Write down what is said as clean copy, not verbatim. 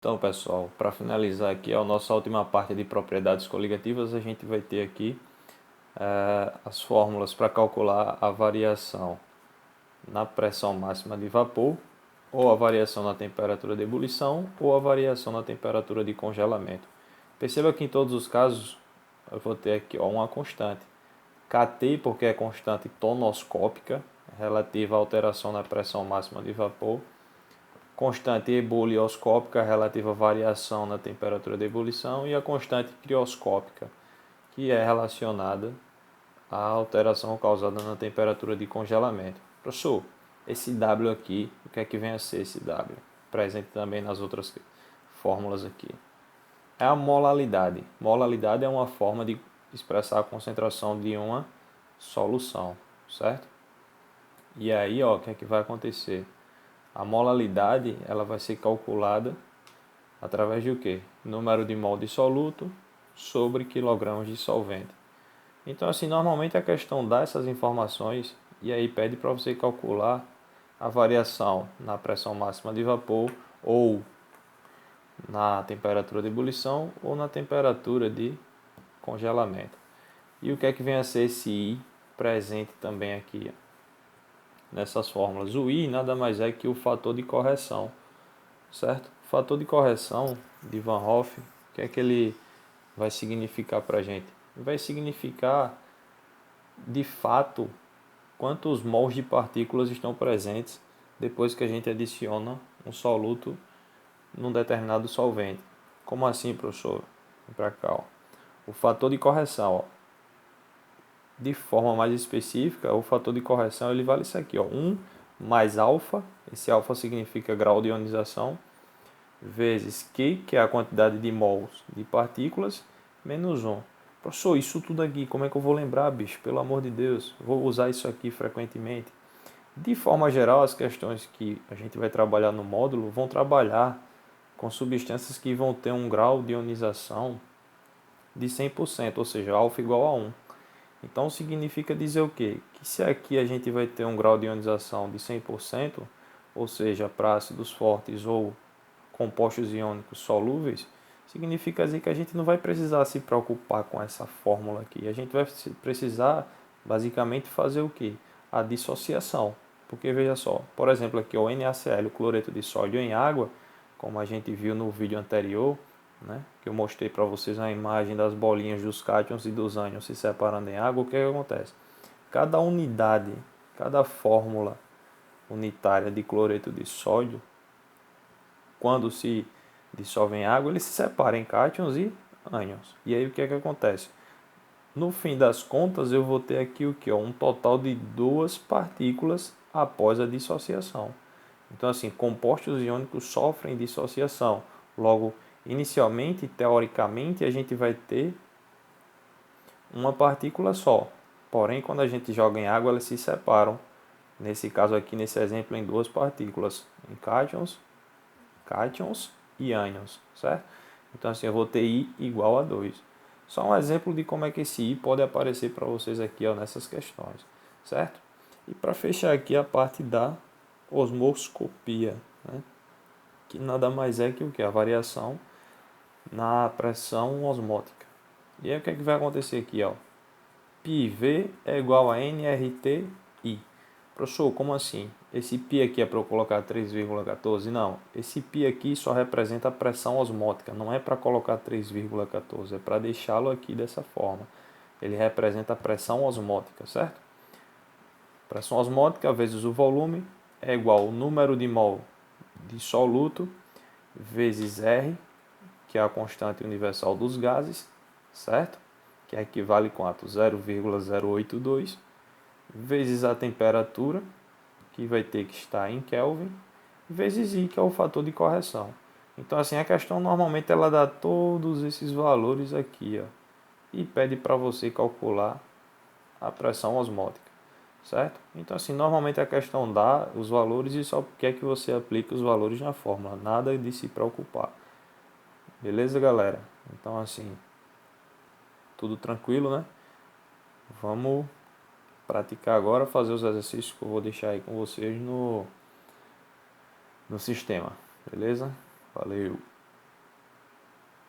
Então, pessoal, para finalizar aqui a nossa última parte de propriedades coligativas, a gente vai ter aqui as fórmulas para calcular a variação na pressão máxima de vapor, ou a variação na temperatura de ebulição, ou a variação na temperatura de congelamento. Perceba que em todos os casos eu vou ter aqui uma constante. KT, porque é constante tonoscópica, relativa à alteração na pressão máxima de vapor. Constante ebulioscópica, relativa à variação na temperatura de ebulição, e a constante crioscópica, que é relacionada à alteração causada na temperatura de congelamento. Professor, esse W aqui, o que é que vem a ser esse W? Presente também nas outras fórmulas aqui. É a molalidade. Molalidade é uma forma de expressar a concentração de uma solução, certo? E aí, ó, o que é que vai acontecer? A molalidade ela vai ser calculada através de o quê? Número de mol de soluto sobre quilogramas de solvente. Então, assim, normalmente a questão dá essas informações e aí pede para você calcular a variação na pressão máxima de vapor ou na temperatura de ebulição ou na temperatura de congelamento. E o que é que vem a ser esse I presente também aqui, ó, nessas fórmulas? O I nada mais é que o fator de correção, certo? O fator de correção de Van Hoff, o que é que ele vai significar para a gente? Vai significar, de fato, quantos mols de partículas estão presentes depois que a gente adiciona um soluto num determinado solvente. Como assim, professor? Vem para cá, ó. O fator de correção, ó. De forma mais específica, o fator de correção ele vale isso aqui, ó, 1 mais alfa, esse alfa significa grau de ionização, vezes Q, que é a quantidade de mols de partículas, menos 1. Professor, isso tudo aqui, como é que eu vou lembrar, bicho? Pelo amor de Deus, vou usar isso aqui frequentemente. De forma geral, as questões que a gente vai trabalhar no módulo vão trabalhar com substâncias que vão ter um grau de ionização de 100%, ou seja, alfa igual a 1. Então significa dizer o quê? Que se aqui a gente vai ter um grau de ionização de 100%, ou seja, para ácidos fortes ou compostos iônicos solúveis, significa dizer que a gente não vai precisar se preocupar com essa fórmula aqui. A gente vai precisar basicamente fazer o quê? A dissociação. Porque veja só, por exemplo aqui o NaCl, o cloreto de sódio em água, como a gente viu no vídeo anterior, né, que eu mostrei para vocês a imagem das bolinhas dos cátions e dos ânions se separando em água, o que acontece? Cada unidade, cada fórmula unitária de cloreto de sódio, quando se dissolve em água, ele se separa em cátions e ânions. E aí o que acontece? No fim das contas, eu vou ter aqui o que? Um total de 2 partículas após a dissociação. Então, assim, compostos iônicos sofrem dissociação. Logo, inicialmente, teoricamente, a gente vai ter uma partícula só. Porém, quando a gente joga em água, elas se separam. Nesse caso aqui, nesse exemplo, em 2 partículas, em cátions e ânions, certo? Então, assim, eu vou ter I igual a 2. Só um exemplo de como é que esse I pode aparecer para vocês aqui, ó, nessas questões, certo? E para fechar aqui a parte da osmoscopia, né? Que nada mais é que o que? A variação na pressão osmótica. E aí o que é que vai acontecer aqui, ó? πV é igual a nRT/I. Professor, como assim? Esse π aqui é para eu colocar 3,14? Não, esse π aqui só representa a pressão osmótica, não é para colocar 3,14, é para deixá-lo aqui dessa forma. Ele representa a pressão osmótica, certo? Pressão osmótica vezes o volume é igual ao número de mol de soluto vezes R, que é a constante universal dos gases, certo? Que equivale a quanto? 0,082 vezes a temperatura, que vai ter que estar em Kelvin, vezes I, que é o fator de correção. Então, assim, a questão normalmente ela dá todos esses valores aqui, ó, e pede para você calcular a pressão osmótica, certo? Então, assim, normalmente a questão dá os valores e só quer que você aplique os valores na fórmula, nada de se preocupar. Beleza, galera? Então, assim, tudo tranquilo, né? Vamos praticar agora, fazer os exercícios que eu vou deixar aí com vocês no sistema. Beleza? Valeu!